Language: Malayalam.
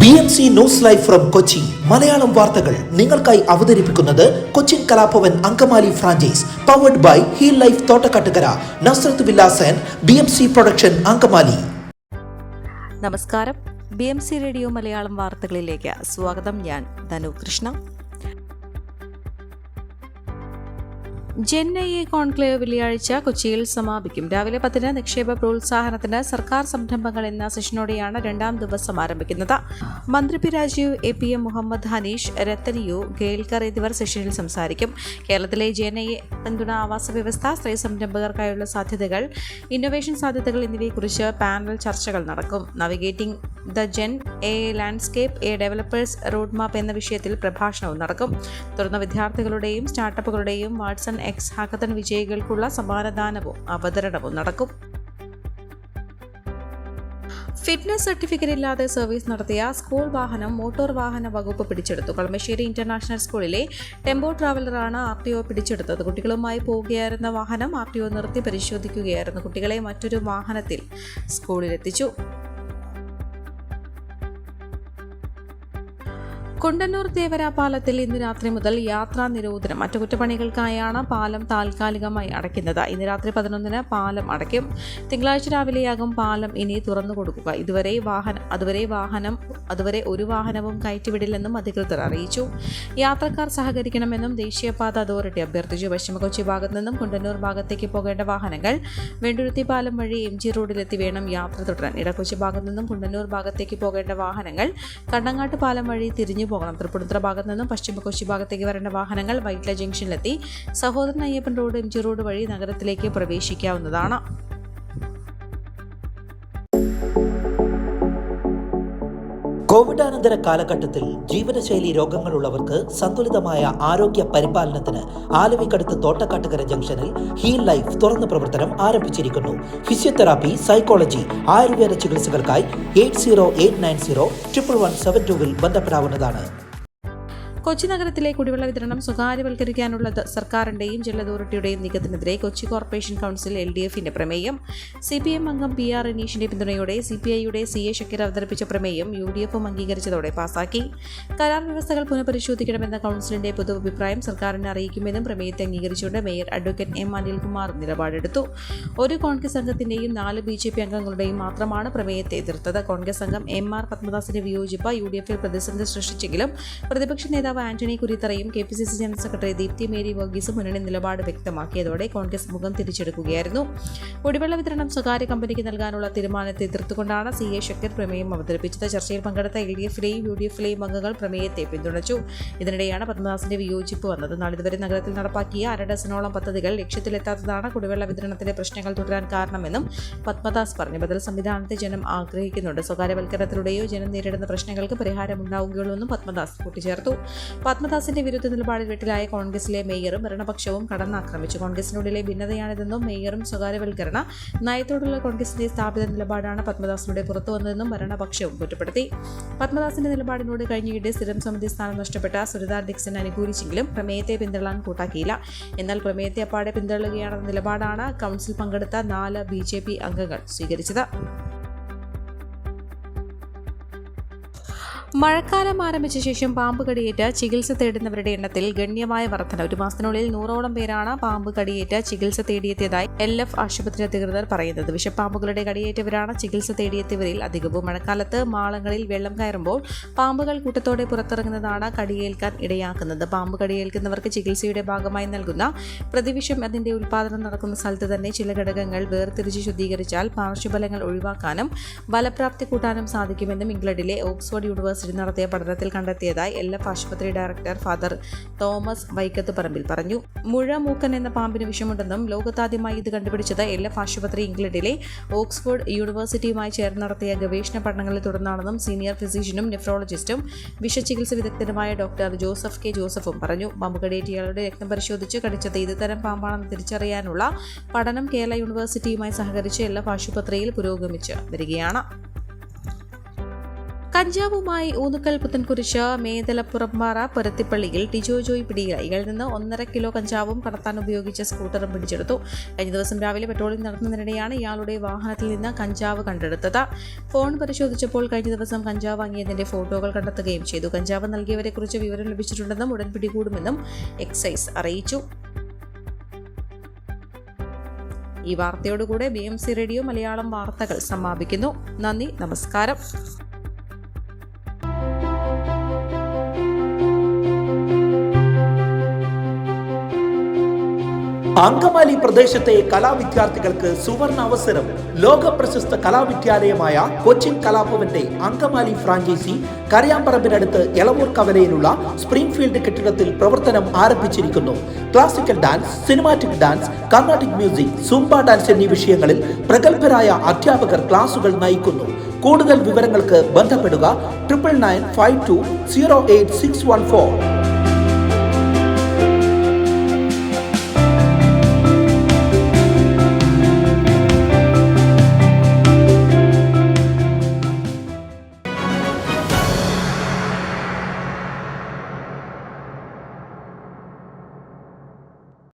BMC news live from Kochi Malayalam വാർത്തകൾ നിങ്ങൾക്കായി അവതരിപ്പിക്കുന്നത് Cochin Kalabhavan Angamaly franchise powered by heal life Thottakkattukara Nazrath villas and BMC production Angamaly. നമസ്കാരം, BMC റേഡിയോ മലയാളം വാർത്തകളിലേക്ക് സ്വാഗതം. ഞാൻ ധനു കൃഷ്ണ. JNIA കോൺക്ലേവ് വെള്ളിയാഴ്ച കൊച്ചിയിൽ സമാപിക്കും. രാവിലെ 10 നിക്ഷേപ പ്രോത്സാഹനത്തിന് സർക്കാർ സംരംഭങ്ങൾ എന്ന സെഷനോടെയാണ് രണ്ടാം ദിവസം ആരംഭിക്കുന്നത്. മന്ത്രി P Rajeev, APM Muhammad Hanish, Rathan U, Kelkar എന്നിവർ സെഷനിൽ സംസാരിക്കും. കേരളത്തിലെ JNIA പിന്തുണ, ആവാസ വ്യവസ്ഥ, സ്ത്രീ സംരംഭകർക്കായുള്ള സാധ്യതകൾ, ഇന്നൊവേഷൻ സാധ്യതകൾ എന്നിവയെക്കുറിച്ച് പാനൽ ചർച്ചകൾ നടക്കും. Navigating the JNIA landscape, A developers road map എന്ന വിഷയത്തിൽ പ്രഭാഷണവും നടക്കും. തുടർന്ന് വിദ്യാർത്ഥികളുടെയും സ്റ്റാർട്ടപ്പുകളുടെയും വാട്സൺ എക്സ് ഹാക്കത്തൺ വിജയികൾക്കുള്ള സമ്മാനദാനവും അവതരണവും നടക്കും. ഫിറ്റ്നസ് സർട്ടിഫിക്കറ്റ് ഇല്ലാതെ സർവീസ് നടത്തിയ സ്കൂൾ വാഹനം മോട്ടോർ വാഹന വകുപ്പ് പിടിച്ചെടുത്തു. കളമശ്ശേരി ഇന്റർനാഷണൽ സ്കൂളിലെ ടെമ്പോ ട്രാവലറാണ് RTO പിടിച്ചെടുത്തത്. കുട്ടികളുമായി പോവുകയായിരുന്ന വാഹനം RTO നിർത്തി പരിശോധിക്കുകയായിരുന്നു. കുട്ടികളെ മറ്റൊരു വാഹനത്തിൽ സ്കൂളിലെത്തിച്ചു. കുണ്ടന്നൂർ തേവര പാലത്തിൽ ഇന്ന് രാത്രി മുതൽ യാത്രാ നിരോധനം. അറ്റകുറ്റപ്പണികൾക്കായാണ് പാലം താൽക്കാലികമായി അടയ്ക്കുന്നത്. ഇന്ന് രാത്രി 11 പാലം അടയ്ക്കും. തിങ്കളാഴ്ച രാവിലെയാകും പാലം ഇനി തുറന്നു കൊടുക്കുക. അതുവരെ ഒരു വാഹനവും കയറ്റിവിടില്ലെന്നും അധികൃതർ അറിയിച്ചു. യാത്രക്കാർ സഹകരിക്കണമെന്നും ദേശീയപാത അതോറിറ്റി അഭ്യർത്ഥിച്ചു. പശ്ചിമ കൊച്ചി ഭാഗത്തു നിന്നും കുണ്ടന്നൂർ ഭാഗത്തേക്ക് പോകേണ്ട വാഹനങ്ങൾ വെണ്ടുരുത്തി പാലം വഴി MG റോഡിലെത്തി വേണം യാത്ര തുടരാൻ. ഇടക്കൊച്ചി ഭാഗത്തു നിന്നും കുണ്ടന്നൂർ ഭാഗത്തേക്ക് പോകേണ്ട വാഹനങ്ങൾ കണ്ണങ്ങാട്ട് പാലം വഴി തിരിഞ്ഞു പോകണം. തൃപ്പൂണിത്തുറ ഭാഗത്തു നിന്നും പശ്ചിമ കൊച്ചി ഭാഗത്തേക്ക് വരേണ്ട വാഹനങ്ങൾ Vyttila ജംഗ്ഷനിലെത്തി Sahodaran Ayyappan road, MG road വഴി നഗരത്തിലേക്ക് പ്രവേശിക്കാവുന്നതാണ്. കോവിഡാനന്തര കാലഘട്ടത്തിൽ ജീവനശൈലി രോഗങ്ങളുള്ളവർക്ക് സന്തുലിതമായ ആരോഗ്യ പരിപാലനത്തിന് ആലവിക്കടുത്ത് തോട്ടക്കാട്ടുകര ജംഗ്ഷനിൽ ഹീൽ ലൈഫ് തുറന്ന പ്രവർത്തനം ആരംഭിച്ചിരിക്കുന്നു. ഫിസിയോതെറാപ്പി, സൈക്കോളജി, ആയുർവേദ ചികിത്സകൾക്കായി 8089011772 ബന്ധപ്പെടാവുന്നതാണ്. കൊച്ചി നഗരത്തിലെ കുടിവെള്ള വിതരണം സ്വകാര്യവൽക്കരിക്കാനുള്ള സർക്കാരിന്റെയും ജല അതോറിറ്റിയുടെയും നീക്കത്തിനെതിരെ കൊച്ചി കോർപ്പറേഷൻ കൗൺസിൽ LDFന്റെ പ്രമേയം CPM അംഗം PR അനീഷിന്റെ പിന്തുണയോടെ CPIയുടെ CA ഷക്കീർ അവതരിപ്പിച്ച പ്രമേയം UDFും അംഗീകരിച്ചതോടെ പാസാക്കി. കരാർ വ്യവസ്ഥകൾ പുനഃപരിശോധിക്കണമെന്ന കൗൺസിലിന്റെ പൊതു അഭിപ്രായം സർക്കാരിനെ അറിയിക്കുമെന്നും പ്രമേയത്തെ അംഗീകരിച്ചുകൊണ്ട് മേയർ അഡ്വക്കേറ്റ് M അനിൽകുമാർ നിലപാടെടുത്തു. ഒരു കോൺഗ്രസ് അംഗത്തിന്റെയും 4 BJP അംഗങ്ങളുടെയും മാത്രമാണ് പ്രമേയത്തെ എതിർത്തത്. കോൺഗ്രസ് അംഗം MR പത്മദാസിന്റെ വിയോജിപ്പ് UDFിൽ പ്രതിസന്ധി സൃഷ്ടിച്ചെങ്കിലും പ്രതിപക്ഷ നേതാവ് ആന്റണി കുരിത്തറയും KPCC general secretary Deepthi Mary വർഗീസും മുന്നണി നിലപാട് വ്യക്തമാക്കിയതോടെ കോൺഗ്രസ് മുഖം തിരിച്ചെടുക്കുകയായിരുന്നു. കുടിവെള്ള വിതരണം സ്വകാര്യ കമ്പനിക്ക് നൽകാനുള്ള തീരുമാനത്തെ എതിർത്തുകൊണ്ടാണ് CA ഷക്കീർ പ്രമേയം അവതരിപ്പിച്ചത്. ചർച്ചയിൽ പങ്കെടുത്ത LDFിലെയും UDFിലെയും അംഗങ്ങൾ പ്രമേയത്തെ പിന്തുണച്ചു. ഇതിനിടെയാണ് പത്മദാസിന്റെ വിയോജിപ്പ് വന്നത്. നാളിതുവരെ നഗരത്തിൽ നടപ്പാക്കിയ 1/2 ഡസനോളം പദ്ധതികൾ ലക്ഷ്യത്തിലെത്താത്തതാണ് കുടിവെള്ള വിതരണത്തിലെ പ്രശ്നങ്ങൾ തുടരാൻ കാരണമെന്നും പത്മദാസ് പറഞ്ഞു. ബദൽ സംവിധാനത്തെ ജനം ആഗ്രഹിക്കുന്നുണ്ട്. സ്വകാര്യവൽക്കരണത്തിലൂടെയോ ജനം നേരിടുന്ന പ്രശ്നങ്ങൾക്ക് പരിഹാരമുണ്ടാവുകയുള്ളൂവെന്നും പത്മദാസ് കൂട്ടിച്ചേർത്തു. പത്മദാസിന്റെ വിരുദ്ധ നിലപാടിൽ വെട്ടിലായ കോൺഗ്രസിലെ മേയറും ഭരണപക്ഷവും കടന്നാക്രമിച്ചു. കോൺഗ്രസിനുള്ളിലെ ഭിന്നതയാണിതെന്നും മേയറും സ്വകാര്യവൽക്കരണ നയത്തോടുള്ള കോൺഗ്രസിന്റെ സ്ഥാപിത നിലപാടാണ് പത്മദാസിലൂടെ പുറത്തുവന്നതെന്നും ഭരണപക്ഷവും കുറ്റപ്പെടുത്തി. പത്മദാസിന്റെ നിലപാടിനോട് കഴിഞ്ഞിടെ സ്ഥിരം സമിതി സ്ഥാനം നഷ്ടപ്പെട്ട സുരിത ഡിക്സൺ അനുകൂലിച്ചെങ്കിലും പ്രമേയത്തെ പിന്തള്ളാൻ കൂട്ടാക്കിയില്ല. എന്നാൽ പ്രമേയത്തെ അപ്പാടെ പിന്തള്ളുകയാണെന്ന നിലപാടാണ് കൗൺസിൽ പങ്കെടുത്ത 4 BJP അംഗങ്ങൾ സ്വീകരിച്ചത്. മഴക്കാലം ആരംഭിച്ച ശേഷം പാമ്പ് കടിയേറ്റ് ചികിത്സ തേടുന്നവരുടെ എണ്ണത്തിൽ ഗണ്യമായ വർധന. ഒരു മാസത്തിനുള്ളിൽ 100ഓളം പേരാണ് പാമ്പ് കടിയേറ്റ് ചികിത്സ തേടിയെത്തിയതായി LF ആശുപത്രി അധികൃതർ പറയുന്നത്. വിഷപ്പാമ്പുകളുടെ കടിയേറ്റവരാണ് ചികിത്സ തേടിയെത്തിയവരിൽ അധികവും. മഴക്കാലത്ത് മാളങ്ങളിൽ വെള്ളം കയറുമ്പോൾ പാമ്പുകൾ കൂട്ടത്തോടെ പുറത്തിറങ്ങുന്നതാണ് കടിയേൽക്കാൻ ഇടയാക്കുന്നത്. പാമ്പ് കടിയേൽക്കുന്നവർക്ക് ചികിത്സയുടെ ഭാഗമായി നൽകുന്ന പ്രതിവിഷം അതിന്റെ ഉൽപ്പാദനം നടക്കുന്ന സ്ഥലത്ത് തന്നെ ചില ഘടകങ്ങൾ വേർതിരിച്ച് ശുദ്ധീകരിച്ചാൽ പാർശ്വഫലങ്ങൾ ഒഴിവാക്കാനും ഫലപ്രാപ്തി കൂട്ടാനും സാധിക്കുമെന്നും ഇംഗ്ലണ്ടിലെ ഓക്സ്ഫോർഡ് യൂണിവേഴ്സിറ്റി നടത്തിയ പഠനത്തിൽ കണ്ടെത്തിയതായി LF ആശുപത്രി ഡയറക്ടർ ഫാദർ തോമസ് വൈക്കത്ത് പറമ്പിൽ പറഞ്ഞു. മുഴമൂക്കൻ എന്ന പാമ്പിന് വിഷമുണ്ടെന്നും ലോകത്താദ്യമായി ഇത് കണ്ടുപിടിച്ചത് LF ആശുപത്രി ഇംഗ്ലണ്ടിലെ ഓക്സ്ഫോർഡ് യൂണിവേഴ്സിറ്റിയുമായി ചേർന്ന് നടത്തിയ ഗവേഷണ പഠനങ്ങളെ തുടർന്നാണെന്നും സീനിയർ ഫിസിഷ്യനും നെഫ്രോളജിസ്റ്റും വിഷചികിത്സ വിദഗ്ധനുമായ ഡോക്ടർ ജോസഫ് K. ജോസഫും പറഞ്ഞു. പാമ്പ് കടിയേറ്റയാളുടെ രക്തം പരിശോധിച്ച് കടിച്ചത് ഏത് തരം പാമ്പാണെന്ന് തിരിച്ചറിയാനുള്ള പഠനം കേരള യൂണിവേഴ്സിറ്റിയുമായി സഹകരിച്ച് LF ആശുപത്രിയിൽ പുരോഗമിച്ച് വരികയാണ്. കഞ്ചാവുമായി ഊന്നുക്കൽ പുത്തൻകുരിശ് മേതലപ്പുറമ്പാറ പരുത്തിപ്പള്ളിയിൽ ടിജോ ജോയ് പിടിയിലായി. ഇയാളിൽ നിന്ന് 1.5 കിലോ കഞ്ചാവും കടത്താൻ ഉപയോഗിച്ച സ്കൂട്ടറും പിടിച്ചെടുത്തു. കഴിഞ്ഞ ദിവസം രാവിലെ പെട്രോളിംഗ് നടത്തുന്നതിനിടെയാണ് ഇയാളുടെ വാഹനത്തിൽ നിന്ന് കഞ്ചാവ് കണ്ടെടുത്തത്. ഫോൺ പരിശോധിച്ചപ്പോൾ കഴിഞ്ഞ ദിവസം കഞ്ചാവ് വാങ്ങിയതിന്റെ ഫോട്ടോകൾ കണ്ടെത്തുകയും ചെയ്തു. കഞ്ചാവ് നൽകിയവരെ കുറിച്ച് വിവരം ലഭിച്ചിട്ടുണ്ടെന്നും ഉടൻ പിടികൂടുമെന്നും എക്സൈസ് അറിയിച്ചു. ഈ വാർത്തയോടുകൂടെ BMC റേഡിയോ മലയാളം വാർത്തകൾ സമാപിക്കുന്നു. നന്ദി, നമസ്കാരം. അങ്കമാലി പ്രദേശത്തെ കലാവിദ്യാർത്ഥികൾക്ക് സുവർണ അവസരം. ലോക പ്രശസ്ത കലാവിദ്യാലയമായ കൊച്ചിൻ കലാഭവന്റെ അങ്കമാലി ഫ്രാഞ്ചൈസി കരയാമ്പറമ്പിനടുത്ത് എളവൂർ കവലയിലുള്ള സ്പ്രിംഗ്ഫീൽഡ് കെട്ടിടത്തിൽ പ്രവർത്തനം ആരംഭിച്ചിരിക്കുന്നു. Classical dance, cinematic dance, Carnatic music, Zumba dance എന്നീ വിഷയങ്ങളിൽ പ്രഗത്ഭരായ അധ്യാപകർ ക്ലാസുകൾ നയിക്കുന്നു. കൂടുതൽ വിവരങ്ങൾക്ക് ബന്ധപ്പെടുക 9995208614.